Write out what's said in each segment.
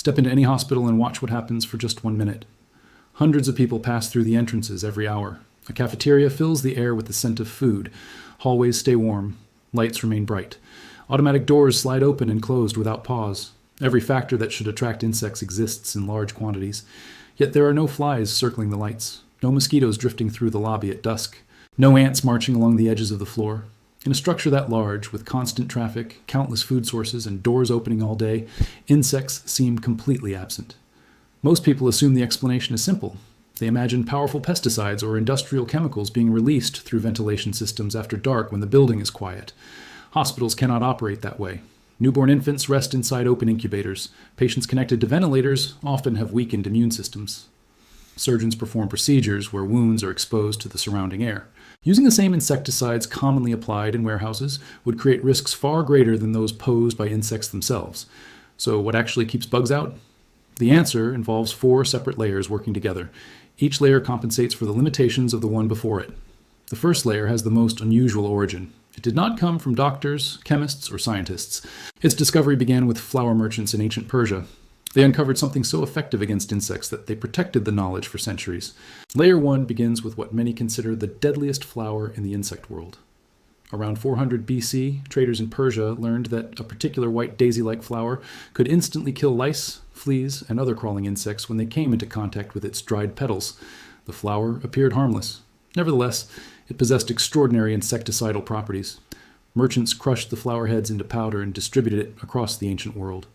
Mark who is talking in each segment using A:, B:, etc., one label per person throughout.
A: Step into any hospital and watch what happens for just 1 minute. Hundreds of people pass through the entrances every hour. A cafeteria fills the air with the scent of food. Hallways stay warm. Lights remain bright. Automatic doors slide open and closed without pause. Every factor that should attract insects exists in large quantities. Yet there are no flies circling the lights, no mosquitoes drifting through the lobby at dusk, no ants marching along the edges of the floor. In a structure that large, with constant traffic, countless food sources, and doors opening all day, insects seem completely absent. Most people assume the explanation is simple. They imagine powerful pesticides or industrial chemicals being released through ventilation systems after dark when the building is quiet. Hospitals cannot operate that way. Newborn infants rest inside open incubators. Patients connected to ventilators often have weakened immune systems. Surgeons perform procedures where wounds are exposed to the surrounding air. Using the same insecticides commonly applied in warehouses would create risks far greater than those posed by insects themselves. So what actually keeps bugs out? The answer involves 4 separate layers working together. Each layer compensates for the limitations of the one before it. The first layer has the most unusual origin. It did not come from doctors, chemists, or scientists. Its discovery began with flour merchants in ancient Persia. They uncovered something so effective against insects that they protected the knowledge for centuries. Layer 1 begins with what many consider the deadliest flour in the insect world. Around 400 BC, traders in Persia learned that a particular white daisy-like flower could instantly kill lice, fleas, and other crawling insects when they came into contact with its dried petals. The flower appeared harmless. Nevertheless, it possessed extraordinary insecticidal properties. Merchants crushed the flower heads into powder and distributed it across the ancient world.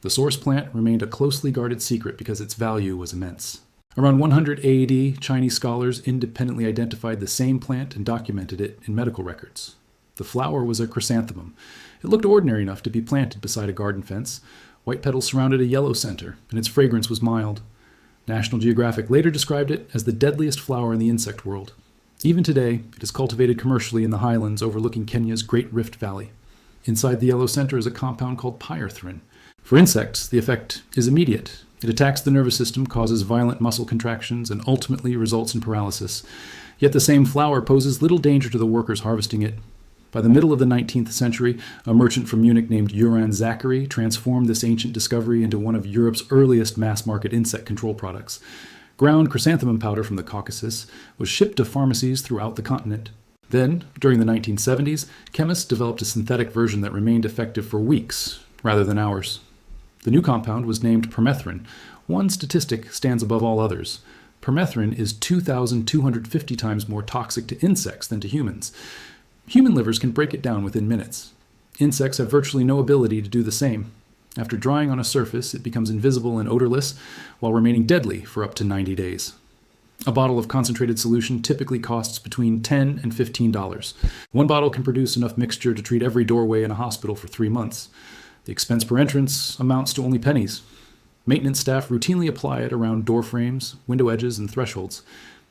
A: The source plant remained a closely guarded secret because its value was immense. Around 100 AD, Chinese scholars independently identified the same plant and documented it in medical records. The flower was a chrysanthemum. It looked ordinary enough to be planted beside a garden fence. White petals surrounded a yellow center, and its fragrance was mild. National Geographic later described it as the deadliest flower in the insect world. Even today, it is cultivated commercially in the highlands overlooking Kenya's Great Rift Valley. Inside the yellow center is a compound called pyrethrin. For insects, the effect is immediate. It attacks the nervous system, causes violent muscle contractions, and ultimately results in paralysis. Yet the same flower poses little danger to the workers harvesting it. By the middle of the 19th century, a merchant from Munich named Johann Zachary transformed this ancient discovery into one of Europe's earliest mass-market insect control products. Ground chrysanthemum powder from the Caucasus was shipped to pharmacies throughout the continent. Then, during the 1970s, chemists developed a synthetic version that remained effective for weeks, rather than hours. The new compound was named permethrin. One statistic stands above all others. Permethrin is 2,250 times more toxic to insects than to humans. Human livers can break it down within minutes. Insects have virtually no ability to do the same. After drying on a surface, it becomes invisible and odorless, while remaining deadly for up to 90 days. A bottle of concentrated solution typically costs between $10 and $15. One bottle can produce enough mixture to treat every doorway in a hospital for 3 months. The expense per entrance amounts to only pennies. Maintenance staff routinely apply it around door frames, window edges, and thresholds.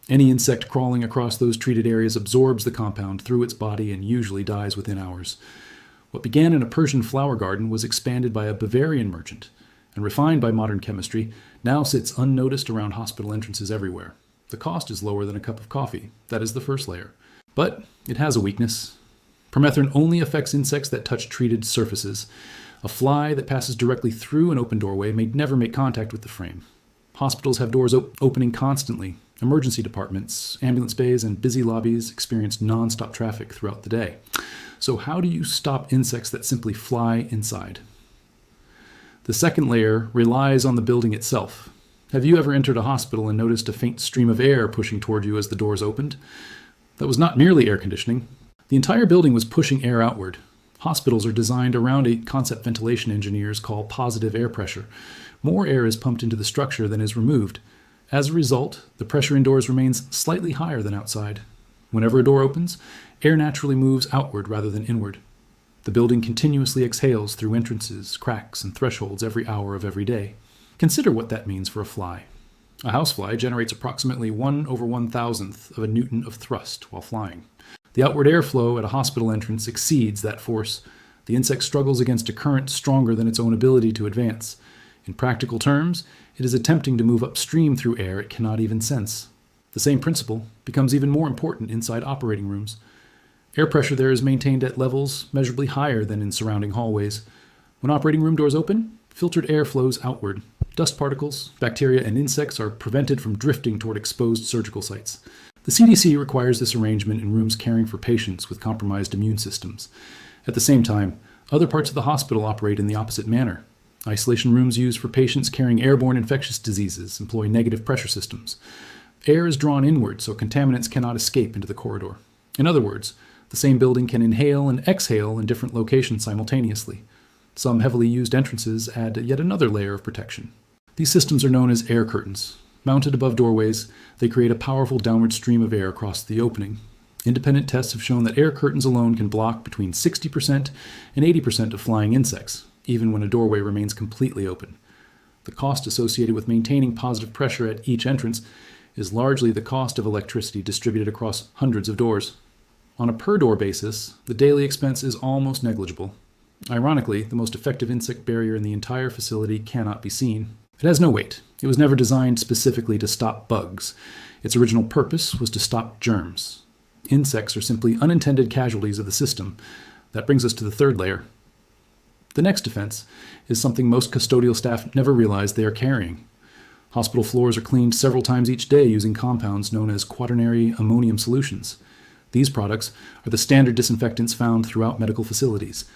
A: Any insect crawling across those treated areas absorbs the compound through its body and usually dies within hours. What began in a Persian flower garden was expanded by a Bavarian merchant, and refined by modern chemistry, now sits unnoticed around hospital entrances everywhere. The cost is lower than a cup of coffee. That is the first layer. But it has a weakness. Permethrin only affects insects that touch treated surfaces. A fly that passes directly through an open doorway may never make contact with the frame. Hospitals have doors opening constantly. Emergency departments, ambulance bays, and busy lobbies experience non-stop traffic throughout the day. So how do you stop insects that simply fly inside? The second layer relies on the building itself. Have you ever entered a hospital and noticed a faint stream of air pushing toward you as the doors opened? That was not merely air conditioning. The entire building was pushing air outward. Hospitals are designed around a concept ventilation engineers call positive air pressure. More air is pumped into the structure than is removed. As a result, the pressure indoors remains slightly higher than outside. Whenever a door opens, air naturally moves outward rather than inward. The building continuously exhales through entrances, cracks, and thresholds every hour of every day. Consider what that means for a fly. A housefly generates approximately 1/1000th of a newton of thrust while flying. The outward airflow at a hospital entrance exceeds that force. The insect struggles against a current stronger than its own ability to advance. In practical terms, it is attempting to move upstream through air it cannot even sense. The same principle becomes even more important inside operating rooms. Air pressure there is maintained at levels measurably higher than in surrounding hallways. When operating room doors open, filtered air flows outward. Dust particles, bacteria, and insects are prevented from drifting toward exposed surgical sites. The CDC requires this arrangement in rooms caring for patients with compromised immune systems. At the same time, other parts of the hospital operate in the opposite manner. Isolation rooms used for patients carrying airborne infectious diseases employ negative pressure systems. Air is drawn inward so contaminants cannot escape into the corridor. In other words, the same building can inhale and exhale in different locations simultaneously. Some heavily used entrances add yet another layer of protection. These systems are known as air curtains. Mounted above doorways, they create a powerful downward stream of air across the opening. Independent tests have shown that air curtains alone can block between 60% and 80% of flying insects, even when a doorway remains completely open. The cost associated with maintaining positive pressure at each entrance is largely the cost of electricity distributed across hundreds of doors. On a per-door basis, the daily expense is almost negligible. Ironically, the most effective insect barrier in the entire facility cannot be seen. It has no weight. It was never designed specifically to stop bugs. Its original purpose was to stop germs. Insects are simply unintended casualties of the system. That brings us to the third layer. The next defense is something most custodial staff never realize they are carrying. Hospital floors are cleaned several times each day using compounds known as quaternary ammonium solutions. These products are the standard disinfectants found throughout medical facilities.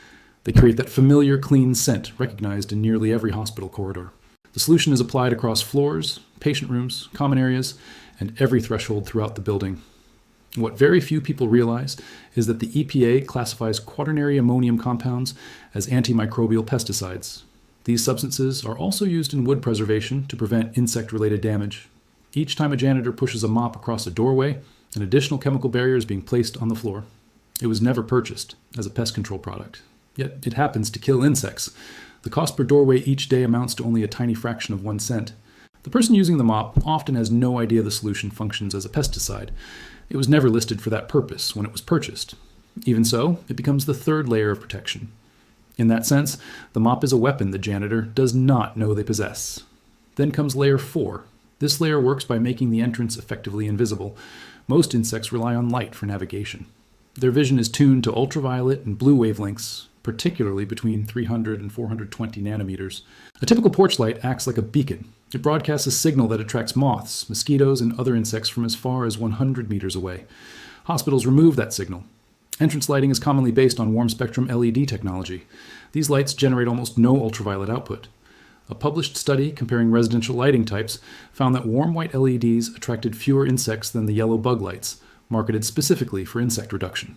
A: They create that familiar, clean scent recognized in nearly every hospital corridor. The solution is applied across floors, patient rooms, common areas, and every threshold throughout the building. What very few people realize is that the EPA classifies quaternary ammonium compounds as antimicrobial pesticides. These substances are also used in wood preservation to prevent insect-related damage. Each time a janitor pushes a mop across a doorway, an additional chemical barrier is being placed on the floor. It was never purchased as a pest control product, yet it happens to kill insects. The cost per doorway each day amounts to only a tiny fraction of 1 cent. The person using the mop often has no idea the solution functions as a pesticide. It was never listed for that purpose when it was purchased. Even so, it becomes the third layer of protection. In that sense, the mop is a weapon the janitor does not know they possess. Then comes layer 4. This layer works by making the entrance effectively invisible. Most insects rely on light for navigation. Their vision is tuned to ultraviolet and blue wavelengths, particularly between 300 and 420 nanometers. A typical porch light acts like a beacon. It broadcasts a signal that attracts moths, mosquitoes, and other insects from as far as 100 meters away. Hospitals remove that signal. Entrance lighting is commonly based on warm spectrum LED technology. These lights generate almost no ultraviolet output. A published study comparing residential lighting types found that warm white LEDs attracted fewer insects than the yellow bug lights, marketed specifically for insect reduction.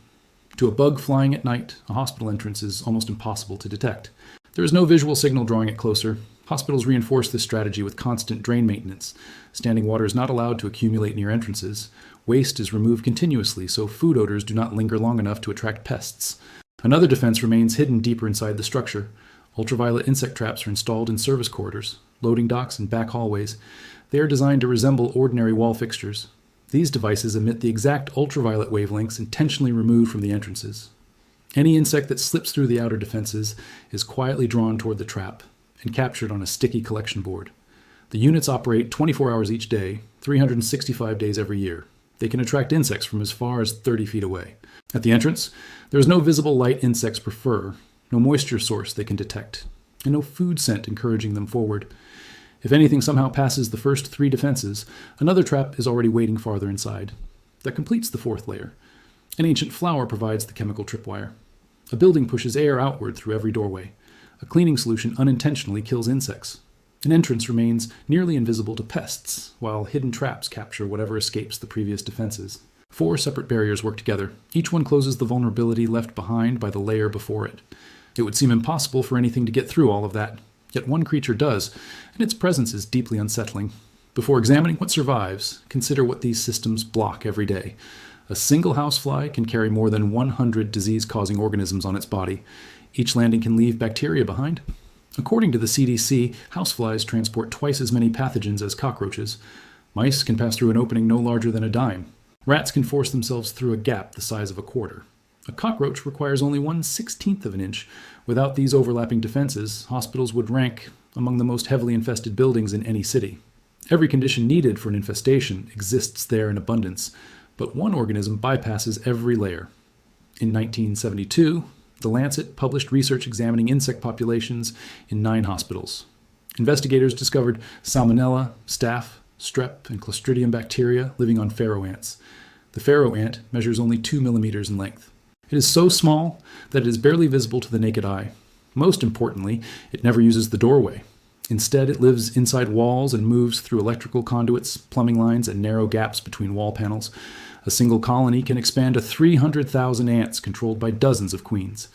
A: To a bug flying at night, a hospital entrance is almost impossible to detect. There is no visual signal drawing it closer. Hospitals reinforce this strategy with constant drain maintenance. Standing water is not allowed to accumulate near entrances. Waste is removed continuously so food odors do not linger long enough to attract pests. Another defense remains hidden deeper inside the structure. Ultraviolet insect traps are installed in service corridors, loading docks, and back hallways. They are designed to resemble ordinary wall fixtures. These devices emit the exact ultraviolet wavelengths intentionally removed from the entrances. Any insect that slips through the outer defenses is quietly drawn toward the trap and captured on a sticky collection board. The units operate 24 hours each day, 365 days every year. They can attract insects from as far as 30 feet away. At the entrance, there is no visible light insects prefer, no moisture source they can detect, and no food scent encouraging them forward. If anything somehow passes the first 3 defenses, another trap is already waiting farther inside. That completes the 4th layer. An ancient flower provides the chemical tripwire. A building pushes air outward through every doorway. A cleaning solution unintentionally kills insects. An entrance remains nearly invisible to pests, while hidden traps capture whatever escapes the previous defenses. 4 separate barriers work together. Each one closes the vulnerability left behind by the layer before it. It would seem impossible for anything to get through all of that. Yet one creature does, and its presence is deeply unsettling. Before examining what survives, consider what these systems block every day. A single housefly can carry more than 100 disease-causing organisms on its body. Each landing can leave bacteria behind. According to the CDC, houseflies transport twice as many pathogens as cockroaches. Mice can pass through an opening no larger than a dime. Rats can force themselves through a gap the size of a quarter. A cockroach requires only 1/16 of an inch. Without these overlapping defenses, hospitals would rank among the most heavily infested buildings in any city. Every condition needed for an infestation exists there in abundance, but one organism bypasses every layer. In 1972, The Lancet published research examining insect populations in 9 hospitals. Investigators discovered salmonella, staph, strep, and clostridium bacteria living on pharaoh ants. The pharaoh ant measures only 2 millimeters in length. It is so small that it is barely visible to the naked eye. Most importantly, it never uses the doorway. Instead, it lives inside walls and moves through electrical conduits, plumbing lines, and narrow gaps between wall panels. A single colony can expand to 300,000 ants controlled by dozens of queens.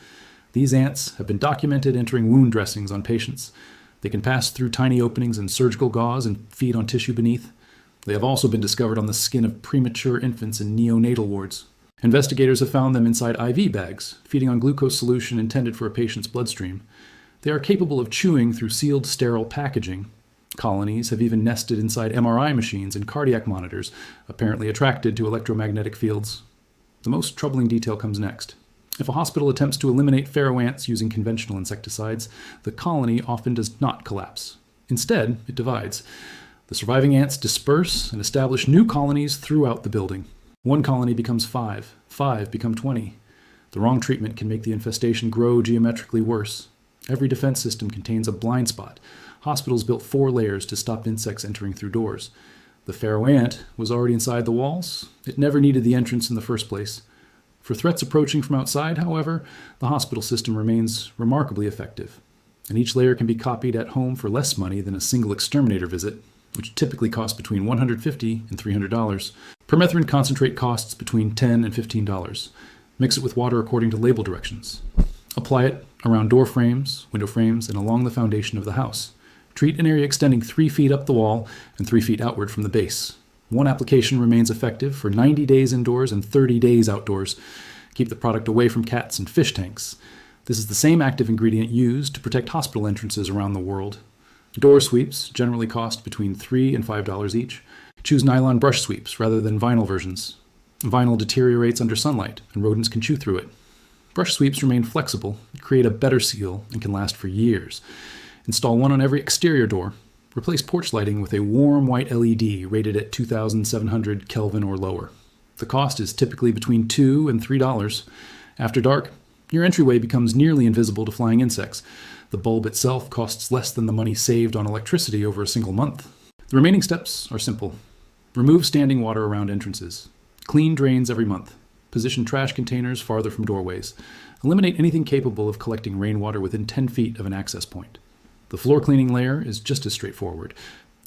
A: These ants have been documented entering wound dressings on patients. They can pass through tiny openings in surgical gauze and feed on tissue beneath. They have also been discovered on the skin of premature infants in neonatal wards. Investigators have found them inside IV bags, feeding on glucose solution intended for a patient's bloodstream. They are capable of chewing through sealed, sterile packaging. Colonies have even nested inside MRI machines and cardiac monitors, apparently attracted to electromagnetic fields. The most troubling detail comes next. If a hospital attempts to eliminate pharaoh ants using conventional insecticides, the colony often does not collapse. Instead, it divides. The surviving ants disperse and establish new colonies throughout the building. One colony becomes 5, 5 become 20. The wrong treatment can make the infestation grow geometrically worse. Every defense system contains a blind spot. Hospitals built 4 layers to stop insects entering through doors. The pharaoh ant was already inside the walls. It never needed the entrance in the first place. For threats approaching from outside, however, the hospital system remains remarkably effective. And each layer can be copied at home for less money than a single exterminator visit, which typically costs between $150 and $300. Permethrin concentrate costs between $10 and $15. Mix it with water according to label directions. Apply it around door frames, window frames, and along the foundation of the house. Treat an area extending 3 feet up the wall and 3 feet outward from the base. One application remains effective for 90 days indoors and 30 days outdoors. Keep the product away from cats and fish tanks. This is the same active ingredient used to protect hospital entrances around the world. Door sweeps generally cost between $3 and $5 each. Choose nylon brush sweeps rather than vinyl versions. Vinyl deteriorates under sunlight, and rodents can chew through it. Brush sweeps remain flexible, create a better seal, and can last for years. Install one on every exterior door. Replace porch lighting with a warm white LED rated at 2,700 Kelvin or lower. The cost is typically between $2 and $3. After dark, your entryway becomes nearly invisible to flying insects. The bulb itself costs less than the money saved on electricity over a single month. The remaining steps are simple. Remove standing water around entrances. Clean drains every month. Position trash containers farther from doorways. Eliminate anything capable of collecting rainwater within 10 feet of an access point. The floor cleaning layer is just as straightforward.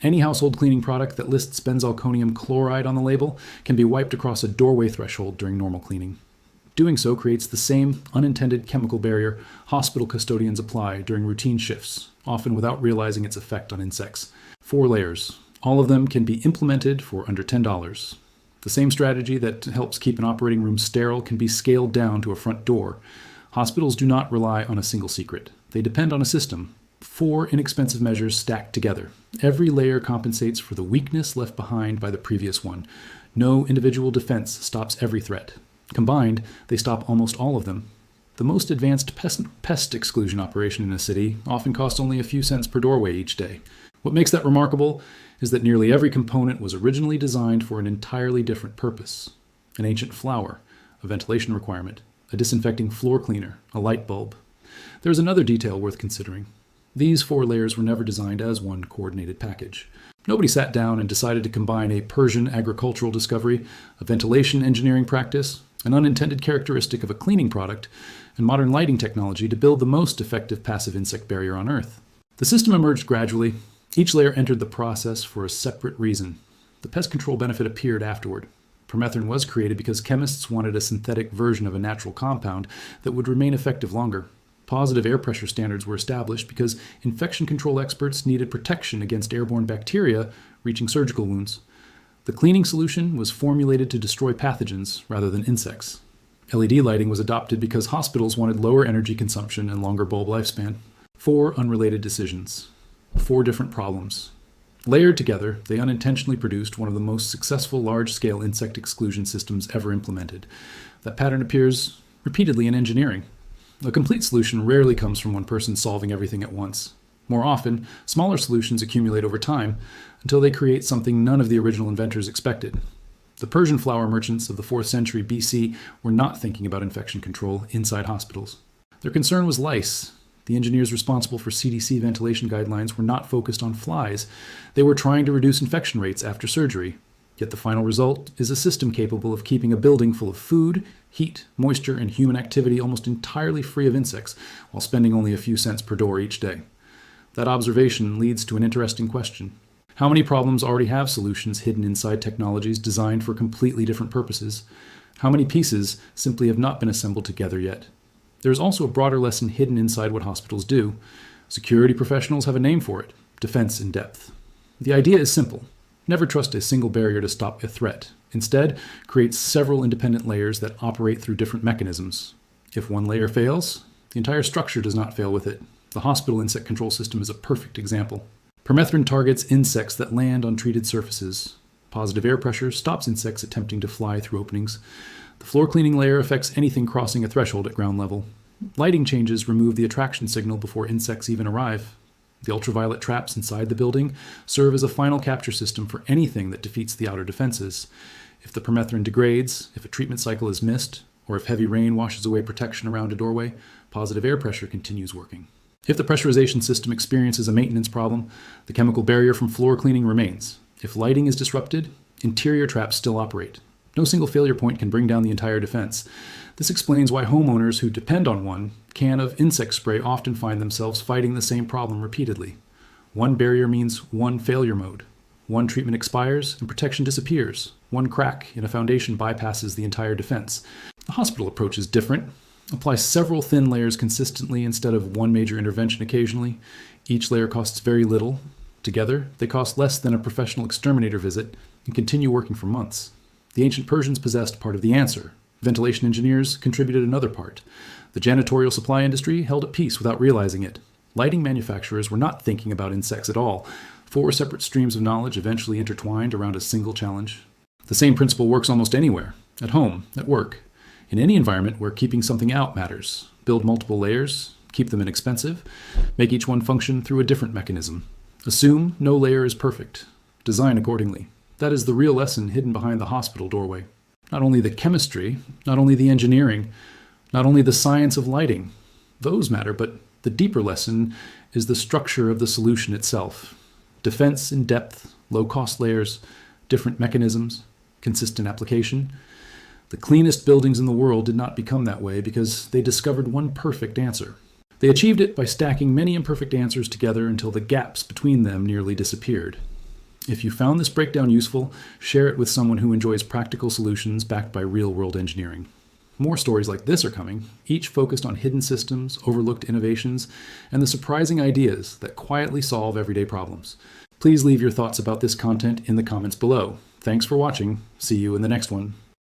A: Any household cleaning product that lists benzalkonium chloride on the label can be wiped across a doorway threshold during normal cleaning. Doing so creates the same unintended chemical barrier hospital custodians apply during routine shifts, often without realizing its effect on insects. 4 layers. All of them can be implemented for under $10. The same strategy that helps keep an operating room sterile can be scaled down to a front door. Hospitals do not rely on a single secret. They depend on a system. 4 inexpensive measures stacked together. Every layer compensates for the weakness left behind by the previous one. No individual defense stops every threat. Combined, they stop almost all of them. The most advanced pest exclusion operation in a city often costs only a few cents per doorway each day. What makes that remarkable is that nearly every component was originally designed for an entirely different purpose. An ancient flower, a ventilation requirement, a disinfecting floor cleaner, a light bulb. There's another detail worth considering. These 4 layers were never designed as one coordinated package. Nobody sat down and decided to combine a Persian agricultural discovery, a ventilation engineering practice, an unintended characteristic of a cleaning product, and modern lighting technology to build the most effective passive insect barrier on Earth. The system emerged gradually. Each layer entered the process for a separate reason. The pest control benefit appeared afterward. Permethrin was created because chemists wanted a synthetic version of a natural compound that would remain effective longer. Positive air pressure standards were established because infection control experts needed protection against airborne bacteria reaching surgical wounds. The cleaning solution was formulated to destroy pathogens rather than insects. LED lighting was adopted because hospitals wanted lower energy consumption and longer bulb lifespan. 4 unrelated decisions. 4 different problems. Layered together, they unintentionally produced one of the most successful large-scale insect exclusion systems ever implemented. That pattern appears repeatedly in engineering. A complete solution rarely comes from one person solving everything at once. More often, smaller solutions accumulate over time until they create something none of the original inventors expected. The Persian flower merchants of the 4th century BC were not thinking about infection control inside hospitals. Their concern was lice. The engineers responsible for CDC ventilation guidelines were not focused on flies. They were trying to reduce infection rates after surgery. Yet the final result is a system capable of keeping a building full of food, heat, moisture, and human activity almost entirely free of insects, while spending only a few cents per door each day. That observation leads to an interesting question. How many problems already have solutions hidden inside technologies designed for completely different purposes? How many pieces simply have not been assembled together yet? There is also a broader lesson hidden inside what hospitals do. Security professionals have a name for it: defense in depth. The idea is simple. Never trust a single barrier to stop a threat. Instead, create several independent layers that operate through different mechanisms. If one layer fails, the entire structure does not fail with it. The hospital insect control system is a perfect example. Permethrin targets insects that land on treated surfaces. Positive air pressure stops insects attempting to fly through openings. The floor cleaning layer affects anything crossing a threshold at ground level. Lighting changes remove the attraction signal before insects even arrive. The ultraviolet traps inside the building serve as a final capture system for anything that defeats the outer defenses. If the permethrin degrades, if a treatment cycle is missed, or if heavy rain washes away protection around a doorway, positive air pressure continues working. If the pressurization system experiences a maintenance problem, the chemical barrier from floor cleaning remains. If lighting is disrupted, interior traps still operate. No single failure point can bring down the entire defense. This explains why homeowners who depend on one can of insect spray often find themselves fighting the same problem repeatedly. One barrier means one failure mode. One treatment expires and protection disappears. One crack in a foundation bypasses the entire defense. The hospital approach is different. Apply several thin layers consistently instead of one major intervention occasionally. Each layer costs very little. Together, they cost less than a professional exterminator visit and continue working for months. The ancient Persians possessed part of the answer. Ventilation engineers contributed another part. The janitorial supply industry held at peace without realizing it. Lighting manufacturers were not thinking about insects at all. 4 separate streams of knowledge eventually intertwined around a single challenge. The same principle works almost anywhere, at home, at work, in any environment where keeping something out matters. Build multiple layers, keep them inexpensive, make each one function through a different mechanism. Assume no layer is perfect. Design accordingly. That is the real lesson hidden behind the hospital doorway. Not only the chemistry, not only the engineering, not only the science of lighting, those matter, but the deeper lesson is the structure of the solution itself. Defense in depth, low-cost layers, different mechanisms, consistent application. The cleanest buildings in the world did not become that way because they discovered one perfect answer. They achieved it by stacking many imperfect answers together until the gaps between them nearly disappeared. If you found this breakdown useful, share it with someone who enjoys practical solutions backed by real-world engineering. More stories like this are coming, each focused on hidden systems, overlooked innovations, and the surprising ideas that quietly solve everyday problems. Please leave your thoughts about this content in the comments below. Thanks for watching. See you in the next one.